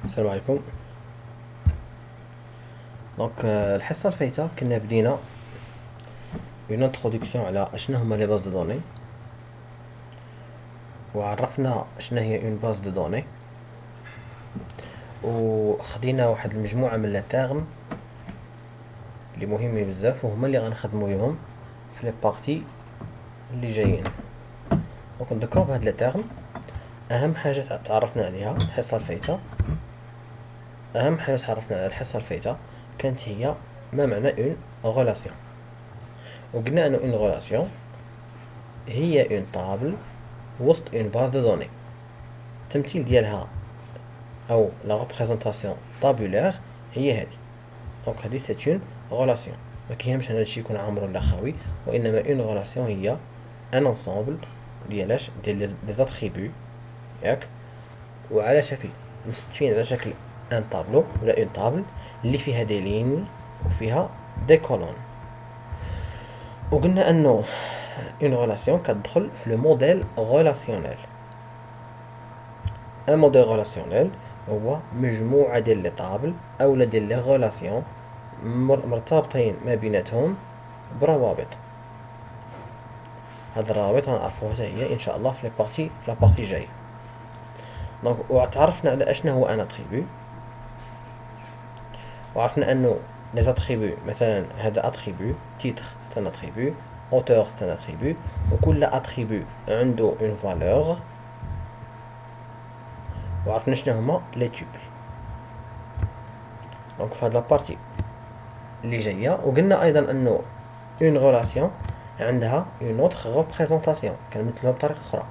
السلام عليكم. الحصه الفايته كنا بدينا اون انتروداكسيون على اشنا هما لي باز دو دوني، وعرفنا شنا هي اون باز دو دوني، وخدينا واحد المجموعه من لي تيرم اللي مهمين بزاف وهما اللي غنخدمو بهم في لي بارتي اللي جايين. دونك نذكرو بهاد لي تيرم. اهم حاجه تعرفنا عليها الحصه الفايته كانت هي ما معنى اون غولاسيون. وقلنا انه اون غولاسيون هي اون طابل وسط اون باز دو دوني. التمثيل ديالها او لا ريبريزونطاسيون طابولير هي هذه. دونك هذه سي اون غولاسيون، ما كيهمش هذا الشيء يكون عامر ولا خاوي، وانما اون غولاسيون هي ان انصامبل ديال دي زاتريبيو ياك، وعلى شكل مستفين على شكل ان طابلو ولا اون طابل اللي فيها دي لين وفيها دي كولون. وقلنا انه اون غولاسيون كتدخل في لو موديل غولاسيونيل. ان موديل غولاسيونيل هو مجموعة ديال لي طابل اولا ديال لي غولاسيون مرتبطين ما بيناتهم بروابط. هاد الروابط غنعرفوها حتى هي ان شاء الله في لا بارتي جايه. دونك وتعرفنا على اشنا هو ان اتريبيو، وعرفنا انه لي اتريبيو مثلا هذا اتريبيو تيتر سي ان اتريبيو، اوتور سي ان اتريبيو، وكل اتريبيو عنده اون فالور. وعرفنا شنو هما لي تيبل. دونك في هاد لا بارتي اللي جايه وقلنا ايضا انه اون غولاسيون عندها اون اوتر ريبريزونطاسيون كنمثلوها بطريقه اخرى،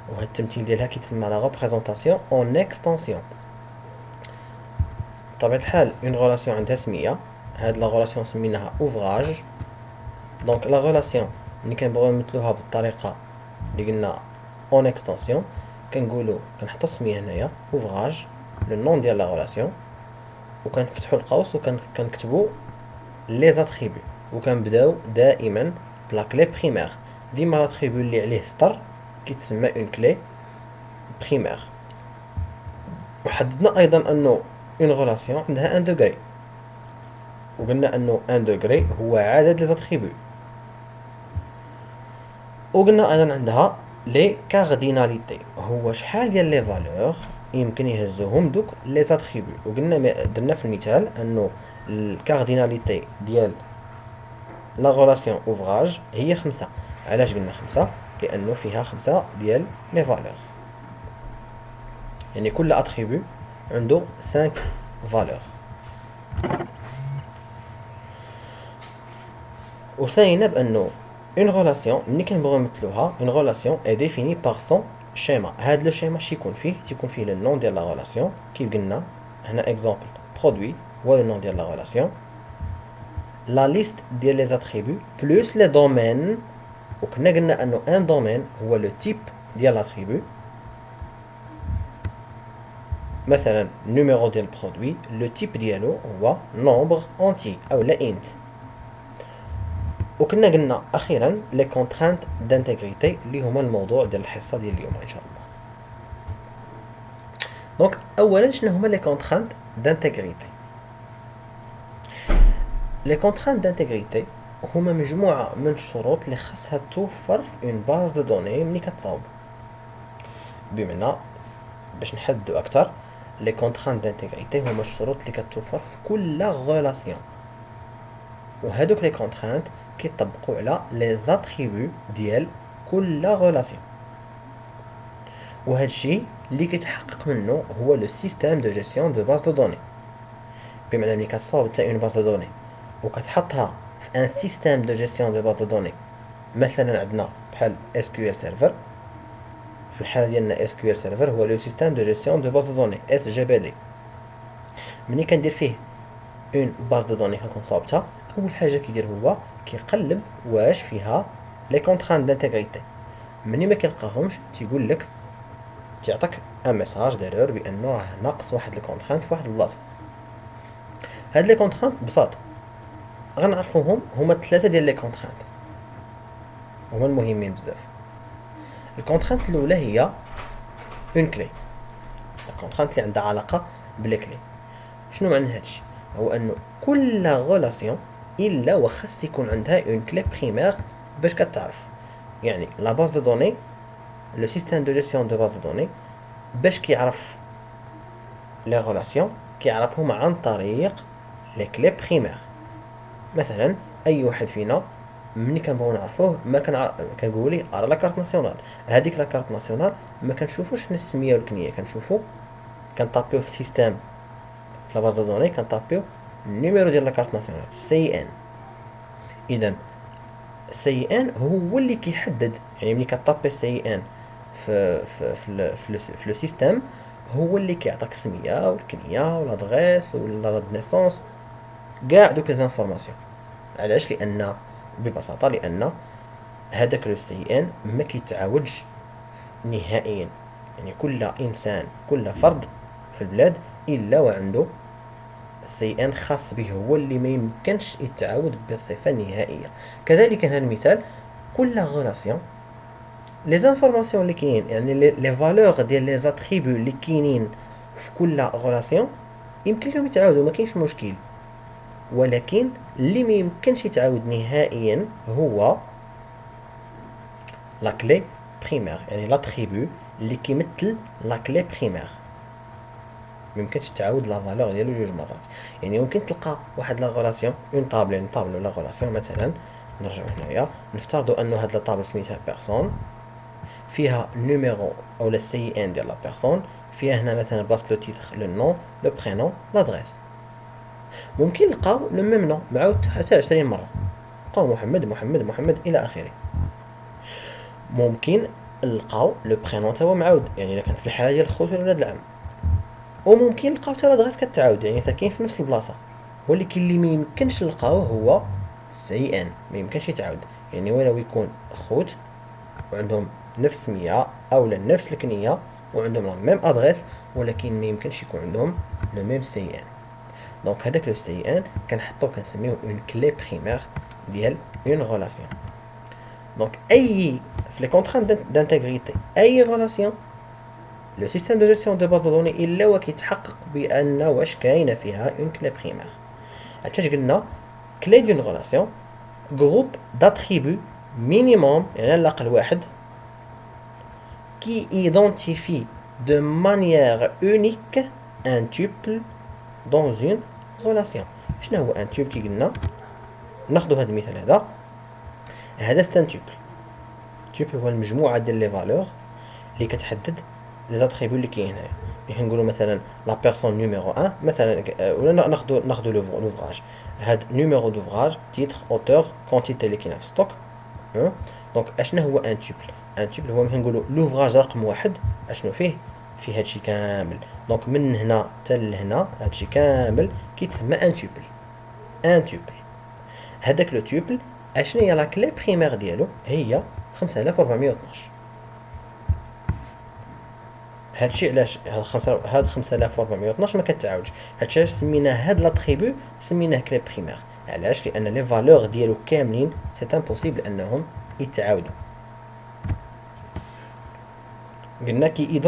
وهاد التمثيل ديالها كيتسمى لا ريبريزونطاسيون اون اكستنسيون. بطبيعه الحال اون غولاسيون عندها سميه، هاد لا غولاسيون سميناها اوفراج. دونك لا غولاسيون ملي كنبغيو نمثلوها بالطريقه اللي قلنا اون اكستنسيون كنقولوا كنحطوا السميه هنايا اوفراج لو نون ديال لا غولاسيون، وكنفتحوا القوس وكنكتبوا لي زاتريبيو، وكنبداو دائما بلا كلي بريمير. ديما لاتريبيو اللي عليه سطر كيتسمى اون كلي بريمير. وحددنا ايضا انه اون غولاسيون عندها ان دوغري، وقلنا انه ان دوغري هو عدد لي زاتريبيو. وقلنا ايضا عندها لي كارديناليتي، هو شحال ديال لي فالور يمكن يهزوهم دوك لي زاتريبيو. وقلنا درنا في المثال انه الكارديناليتي ديال لا غولاسيون اوفراج هي 5. علاش قلنا 5؟ لانه فيها 5 ديال لي فالور، يعني كل اتريبيو عنده 5 فالور. وثانينا بانه اون غولاسيون ملي كنبغيو نمثلوها اون غولاسيون اي ديفيني بار سون شيما. هاد لو شيما شي يكون فيه تيكون فيه لو نون ديال لا غولاسيون كيف قلنا هنا اكزومبل برودوي هو لو نون ديال لا غولاسيون، لا ليست ديال لي زاتريبيو بلوس لي دومين. وكنا قلنا انه ان دومين هو لو تيب ديال لاتريبيو، مثلا نيميرو ديال برودوي لو تيب ديالو هو نومبر اونتي او لا انت. وكنا قلنا اخيرا لي كونترانت دانتيغريتي اللي هما الموضوع ديال الحصه ديال اليوم ان شاء الله. دونك اولا شنو هما لي كونترانت دانتيغريتي؟ لي كونترانت دانتيغريتي هما مجموعه من الشروط اللي خاصها توفر في اون باز دو دوني ملي كتصاوب. بمعنى باش نحددوا اكثر، لي كونترانت دانتيغريتي هما الشروط اللي كتوفر في كل غولاسيون، وهادوك لي كونترانت كيطبقوا على لي زاتريبيو ديال كل غولاسيون. وهذا الشيء اللي كيتحقق منه هو لو سيستيم دو جيستيون دو باز دو دوني. بمعنى ملي كتصاوب نتا اون باز دو دوني وكتحطها في ان سيستيم دو جيستيون دو باز دو دوني، مثلا عندنا بحال اس كيو ال سيرفر. في الحاله ديالنا اس كيو ال سيرفر هو لو سيستيم دو جيستيون دو باز دو دوني اس جي بي دي. ملي كندير فيه اون باز دو دوني كنكون صاوبتها، اول حاجه كيدير هو كيقلب واش فيها لي كونترانت دانتيغريتي. ملي ما كيلقاهمش تيقول لك، تعطيك ان ميساج ديرور بانه راه ناقص واحد الكونترانت في واحد البلاصه. هاد لي كونترانت ببساطه غنعرفوهم هما 3 ديال لي كونترانت، هما المهمين بزاف. الكونترانت الاولى هي اون كلي، الكونترانت اللي عندها علاقه بلا كلي. شنو معنى هادشي؟ هو انه كل غولاسيون الا وخاص يكون عندها اون كلي بريمير باش كتعرف. يعني لا باز دو دوني، لو سيستيم دو جيستيون دو باز دو دوني، باش كيعرف لي غولاسيون كيعرفهم عن طريق لي كلي بريمير. مثلا اي واحد فينا ملي كنبغيو نعرفوه ما كنقولوا ليه ارى لا كارت ناسيونال. هذيك لا كارت ناسيونال ما كنشوفوش حنا السميه والكنيه، كنشوفو كنطابيو في السيستم في لا باز دو دوني، كنطابيو النيميرو ديال لا كارت ناسيونال سي ان. اذا سي ان هو اللي كيحدد، يعني ملي كطابي سي ان في لو سيستم، هو اللي كيعطيك السميه والكنيه والادغيس ولا نيسونس، كاع دوك لي زانفورماسيون. علاش؟ لان ببساطه لان هذاك لو سي ان ما كيتعاودش نهائيا. يعني كل انسان، كل فرد في البلاد الا وعنده سي ان خاص به، هو اللي ما يمكنش يتعاود بصفه نهائيه. كذلك هذا المثال، كل غولاسيون لي زانفورماسيون اللي كاين، يعني لي فالور ديال لي زاتريبو اللي كاينين في كل غولاسيون يمكن لهم يتعاودوا، ما كاينش مشكل. ولكن اللي ما يمكنش يتعاود نهائيا هو لا كلي بريمير، يعني لاتريبو اللي كيمثل لا كلي بريمير. ما يمكنش تعاود لا فالور ديالو جوج مرات. يعني ممكن تلقى واحد لا غولاسيون، اون طابل ولا غولاسيون مثلا، نرجعو هنايا نفترضوا انه هاد لا طابل سميتها بيرسون، فيها نيميرو او السي ان ديال لا بيرسون، فيها هنا مثلا بلاصه لو تيتر لو نون لو برينون لادريس. ممكن نلقاو لو ميم نون معاود حتى 20 مره، نلقاو محمد محمد محمد الى اخره. ممكن نلقاو لو برينون تا هو معاود، يعني الا كانت في الحاله ديال الخوت ولا ولاد العم. وممكن نلقاو حتى لادريس كتعاود، يعني ساكنين في نفس البلاصه. ولكن اللي ما يمكنش نلقاو هو سي ان، ما يمكنش يتعاود. يعني ولو يكون خوت وعندهم نفس السميه او نفس الكنيه وعندهم لا ميم ادريس، ولكن ما يمكنش يكون عندهم لو ميم سي ان. دونك هذاك لو سي ان كنحطو كنسميوه اون كلي بريمير ديال اون غولاسيون. دونك اي في لي كونترانت دانتيغريتي اي غولاسيون، لو سيستيم دو جيستيون دو باز دو دوني الا وكيتحقق بان واش كاينه فيها اون كلي بريمير. علاش قلنا كلي دون غولاسيون جروب داتريبو مينيموم، يعني على الاقل واحد، qui identifie de manière unique un tuple dans une relation. شنو هو ان tuple؟ كي قلنا ناخذ هذا المثال، هذا ستان tuple. tuple هو المجموعه ديال لي فالور اللي كتحدد لي زاتريبيو اللي كاين هنايا. يعني نقولوا مثلا لا بيرسون نيميرو 1 مثلا، ولا ناخذ لوفراج، هاد نيميرو دوفراج، تيتر، اوتور، كونتيتي اللي كاينه في ستوك. دونك اشنا هو ان توبل؟ ان توبل هو مثلا نقولوا لوفراج رقم واحد اشنو فيه؟ فيه هادشي كامل. دونك من هنا حتى لهنا هادشي كامل كيتسمى ان توبل. ان توبل هذاك لو توبل اشنا هي لا كلي بريمير ديالو؟ هي 5412. هادشي علاش هاد 5412 ما كتعاودش؟ هادشي علاش سمينا هاد لاتريبو سميناه كلي بريمير. علاش؟ لان لي فالور ديالو كاملين سي امبوسيبل انهم يتعاودوا. قلنا كي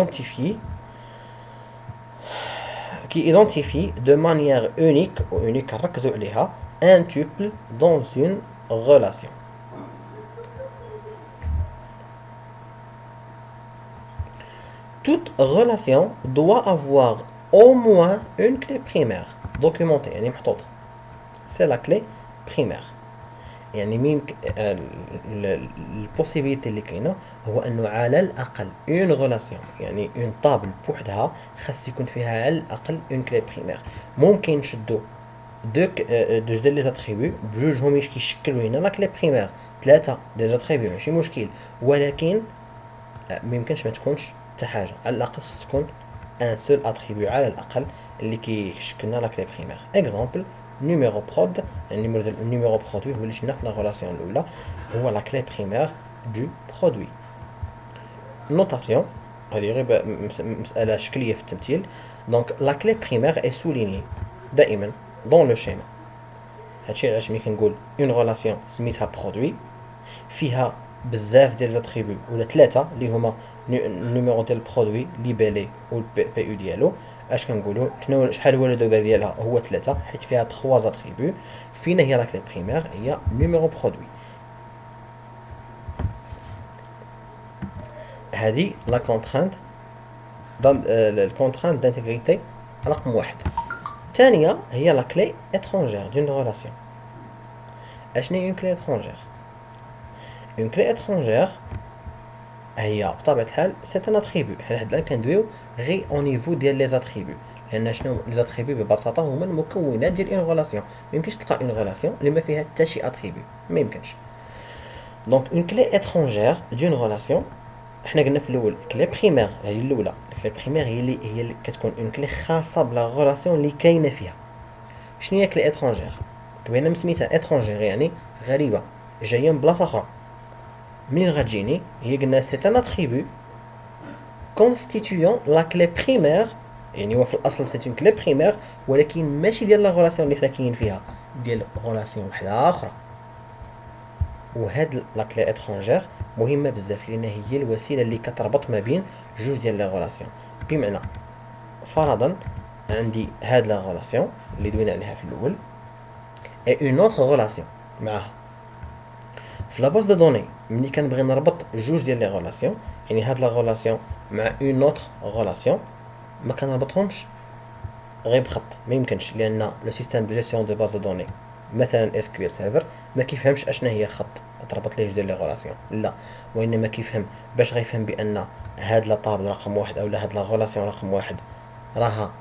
ايدونتيفي دو مانيير اونيك، و اونيك نركزوا عليها، ان توبل دون اون غولاسيون. Toute relation doit avoir au moins une clé primaire documentée، يعني محطوطة. C'est la clé primaire. يعني ميمكن البوسيبيليتي اللي كاينه هو انه على الاقل اون غولاسيون، يعني اون طابل بوحدها خاص يكون فيها على الاقل اون كلي بريمير. ممكن نشدو دوك دوج ديال لي زاتريبيو بجوجهم كيشكلوا هنا لا كلي بريمير، ثلاثه دي زاتريبيو ماشي مشكل، ولكن ما يمكنش ما تكونش حتى حاجه. على الاقل خاص تكون ان سول اتريبيو على الاقل اللي كيشكلنا لا كلي بريمير. اكزومبل نيميرو برود، النيميرو برودوي هو اللي شفنا في لا غولاسيون الاولى، هو لا كلي بريمير دو برودوي. نوتاسيون هذه غير مساله شكليه في التمثيل. دونك لا كلي بريمير اي سوليني دائما دون لو شيما. هادشي علاش ملي كنقول اون غولاسيون سميتها برودوي فيها بزاف ديال زاتريبيو ولا ثلاثه اللي هما النيميرو ديال البرودوي ليبيلي و البي او ديالو، اش كنقولوا شحال هو لو دوغري ديالها هو 3 حيت فيها 3 زاتريبيو. فينا هي لا كلي بريمير هي نيميرو برودوي. هذه لا كونترانت الكونترانت دانتيغريتي رقم واحد. الثانيه هي لا كلي اترونجير دون ريلاسيون. اشنو هي اون كلي اترونجير؟ اون كلي اترونجير هي بطبيعه الحال سي ان اتريبيو. حنا حد الان كندويو غي او نيفو ديال لي زاتريبيو، لان شنو لي زاتريبيو ببساطه هما المكونات ديال اون ريلاسيون. ما يمكنش تلقى اون ريلاسيون اللي ما فيها حتى شي اتريبيو، ما يمكنش. دونك اون كلي اترونجير دون ريلاسيون، حنا قلنا في الاول كلي بريمير هي الاولى. كلي بريمير هي اللي كتكون اون كلي خاصه بلا ريلاسيون اللي كاينه فيها. شنو هي كلي اترونجير؟ كبينا مسميتها اترونجير يعني غريبه جايه من بلاصه اخرى. منين غتجيني؟ هي قلنا سي ان اتريبيو constituant la clé primaire. يعني هو في الاصل سي اون كلي بريمير ولكن ماشي ديال لا غولاسيون اللي حنا كاينين فيها، ديال غولاسيون وحده اخرى. وهاد لا كلي اترونجير مهمه بزاف لان هي الوسيله اللي كتربط ما بين جوج ديال لي غولاسيون. بمعنى فرضا عندي هاد لا غولاسيون اللي دوينا عليها في الاول اي اون اوتر غولاسيون معاها. في لا باز دو دوني ملي كنبغي نربط جوج ديال لي غولاسيون، يعني هاد لا غولاسيون مع اون اوتر غولاسيون، ما كنربطهمش غير بخط، ما يمكنش، لان لو سيستيم دو جيستيون دو باز دو دوني مثلا اس كيو ال سيرفر ما كيفهمش اشنا هي خط تربط ليه جوج ديال لي غولاسيون، لا، وانما كيفهم باش غيفهم بان هاد لا طابل رقم واحد اولا هاد لا غولاسيون رقم واحد راها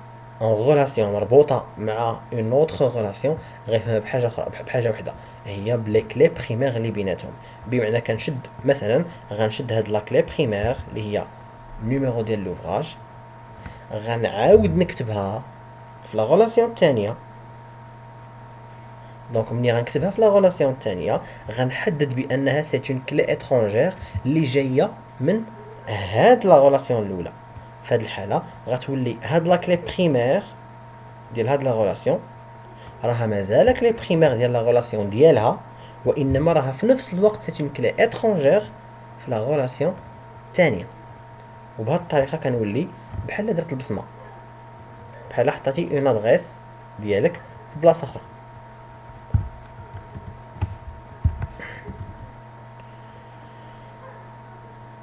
اون غولاسيون مربوطه مع اون اوتر غولاسيون، غيفهمها بحاجه اخرى، بحاجه وحده هي بلي كلي بريمير اللي بيناتهم. بمعنى كنشد مثلا غنشد هاد لا كلي بريمير اللي هي نيميرو ديال لوفراج، غنعاود نكتبها في لا غولاسيون الثانيه. دونك ملي غنكتبها في لا غولاسيون الثانيه غنحدد بانها سي اون كلي اترونجير اللي جايه من هاد لا غولاسيون الاولى. في هاد الحاله غتولي هاد لا كلي بريمير ديال هاد لا غولاسيون راها مازال كلي بريمير ديال لا غولاسيون ديالها، وانما راها في نفس الوقت سي اون كلي اترونجير في لا غولاسيون الثانيه. وبهاد الطريقه كنولي بحال درت البصمه، بحال حطيتي اون ادريس ديالك في بلاصه اخرى.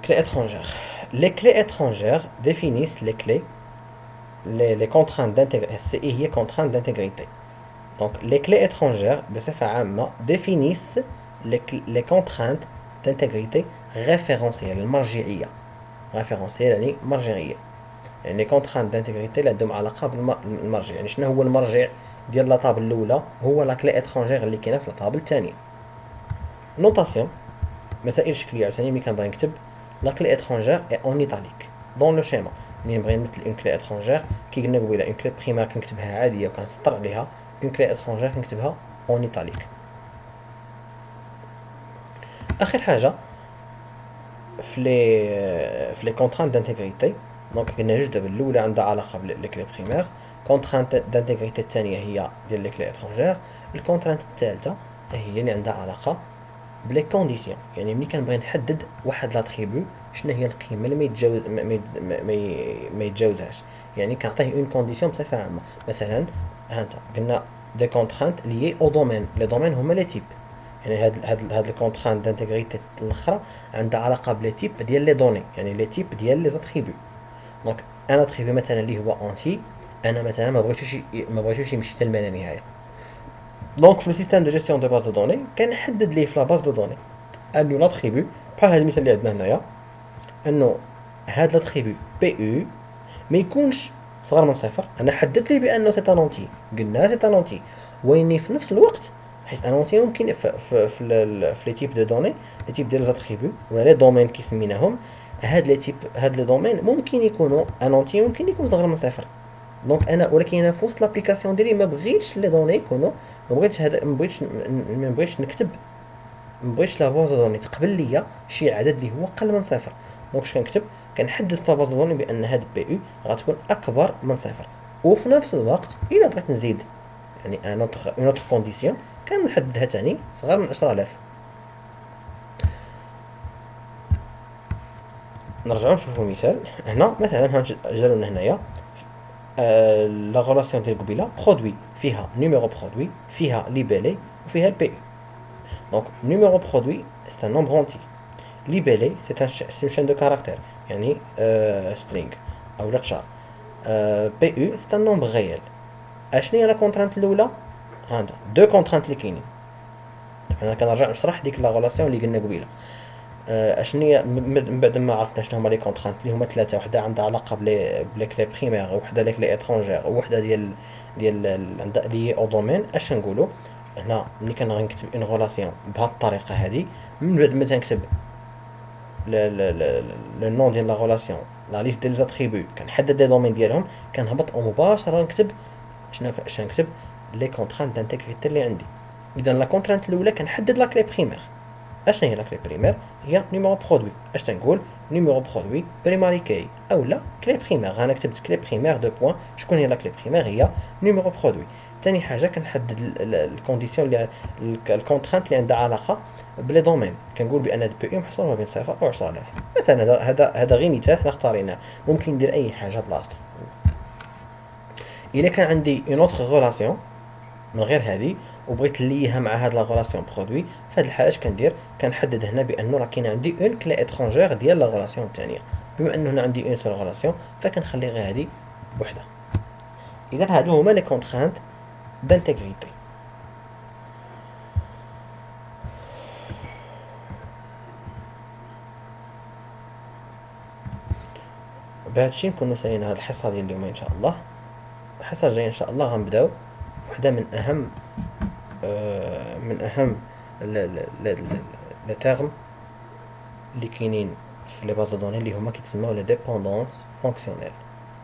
Clés étrangères. Les clés étrangères définissent les clés, les contraintes d'intégrité. CI contraintes d'intégrité. Donc, les clés étrangères, بصفة عامة, définissent les contraintes d'intégrité référentielles, المرجعية. référentielle يعني مرجعية. يعني les contraintes d'intégrité اللي عندهم علاقة بالمرجع. يعني شنو هو المرجع ديال لا طابل الأولى؟ هو لا كلي étrangère اللي كاينة في لا طابل الثانية. نوتاسيون. مسائل شكلية عاوتاني ملي كنبغي نكتب la clé étrangère est en italique dans le schéma. ملي نبغي نمثل اون كلي اترونجير كي قلنا قبيله اون كلي بريمير كنكتبها عاديه وكنسطر عليها، اون كلي اترونجير كنكتبها اون ايطاليك. اخر حاجه في لي كونترانت دانتيغريتي، دونك قلنا جوج دابا الاولى عندها علاقه بلي كلي بريمير، كونترانت دانتيغريتي الثانيه هي ديال لي كلي اترونجير، الكونترانت الثالثه هي اللي عندها علاقه بلي كونديسيون. يعني ملي كنبغي نحدد واحد لاتريبيو شنو هي القيمه اللي ما يتجاوزهاش، يعني كنعطيه اون كونديسيون بصفه عامه. مثلا ها انت قلنا دي كونترانت ليي او دومين، لي دومين هما لي تيب، يعني هاد الكونترانت دانتيغريتي الاخرى عندها علاقه بلي تيب ديال لي دوني، يعني لي تيب ديال لي زاتريبيو. دونك انا اتريبيو مثلا اللي هو اونتي، انا مثلا ما بغيتوش يمشي حتى لا نهايه. دونك في السيستم دو جيستيون دو باز دو دوني كنحدد ليه في لا باز دو دوني انو لاتريبيو بحال هاد المثال اللي عندنا هنايا، انه هاد لاتريبيو بي او ما يكونش صغر من صفر. انا حددت ليه بانه سي ان اونتي، قلنا سي ان اونتي، واني في نفس الوقت حيت ان اونتي ممكن في لي تيب دو دوني، لي تيب ديال لاتريبيو ولا لي دومين كي سميناهم، هاد لي تيب هاد لي دومين ممكن يكونوا ان اونتي ممكن يكون صغر من صفر. دونك انا ولكن انا في وسط لابليكاسيون ديالي ما بغيتش لي دوني يكونوا، ما بغيتش نكتب، ما بغيتش لا باز دوني تقبل ليا شي عدد اللي هو اقل من صفر. دونك اش كنكتب؟ كنحدد في لا باز دوني بان هاد بي او غتكون اكبر من صفر، وفي نفس الوقت الا بغيت نزيد يعني اون اوتر كونديسيون كنحددها ثاني صغر من 10000. نرجعو نشوفو مثال هنا. مثلا جالو لنا هنايا لا غولاسيون ديال قبيله برودوي فيها نيميرو برودوي فيها ليبيلي وفيها البي او. دونك نيميرو برودوي سي ان نومبر اونتي، ليبيلي سي اون شين دو كاركتير يعني سترينغ او لا تشار، بي او سي ان نومبر ريال. اشنو هي لا كونترانت الاولى؟ عندها دو كونترانت اللي كاينين. انا كنرجع نشرح ديك لا غولاسيون اللي قلنا قبيله. اشنو هي من بعد ما عرفنا شنو هما لي كونترانت اللي هما ثلاثه، وحده عندها علاقه بلي كلي بريمير، وحده لي كلي اترونجير، وحده ديال عندها لي او دومين. اش نقولوا هنا ملي كان غنكتب اون غولاسيون بهاد الطريقه هذه، من بعد ما تنكتب لو نون ديال لا غولاسيون، لا ليست ديال زاتريبو، كنحدد لي دومين ديالهم، كنهبط مباشره نكتب شنو نكتب لي كونترانت دانتيغريتي اللي عندي. اذا لا كونترانت الاولى كنحدد لا كلي بريمير. اشنو هي لا كلي بريمير؟ هي نيميرو برودوي. اش تنقول؟ نيميرو برودوي بريماري كي او لا كلي بريمير. انا كتبت كلي بريمير دو بوين. شكون هي لا كلي بريمير؟ هي نيميرو برودوي. ثاني حاجه كنحدد الكونديسيون اللي الكونترانت اللي عندها علاقه بلي دومين. كنقول بان هاد بي او محصور ما بين 0 و 10000 مثلا. هذا غير مثال حنا اختاريناه، ممكن ندير اي حاجه بلاصتو. الا كان عندي اون اوتر غولاسيون من غير هذه وبغيت نليها مع هاد لا غولاسيون برودوي، في هاد الحاله اش كندير؟ كنحدد هنا بانه راه كاين عندي اون كلي اترونجير ديال لا غولاسيون الثانيه. بما انه هنا عندي اون سول غولاسيون فكنخلي غير هذه وحده. اذا هادو هما لي كونترانت دانتيغريتي. بهادشي نكونو سالينا هاد الحصه ديال اليوم ان شاء الله. الحصه الجايه ان شاء الله غنبداو وحده من اهم لي تيرم اللي كاينين في لي باز دوني، اللي هما كيتسموا لي ديبوندونس فونكسيونيل.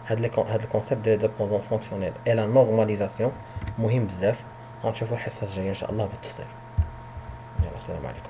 هاد الكونسيبت ديال ديبوندونس فونكسيونيل اي لا نورماليزاسيون مهم بزاف. غنشوفوا الحصه الجايه ان شاء الله بالتفصيل. يلا السلام عليكم.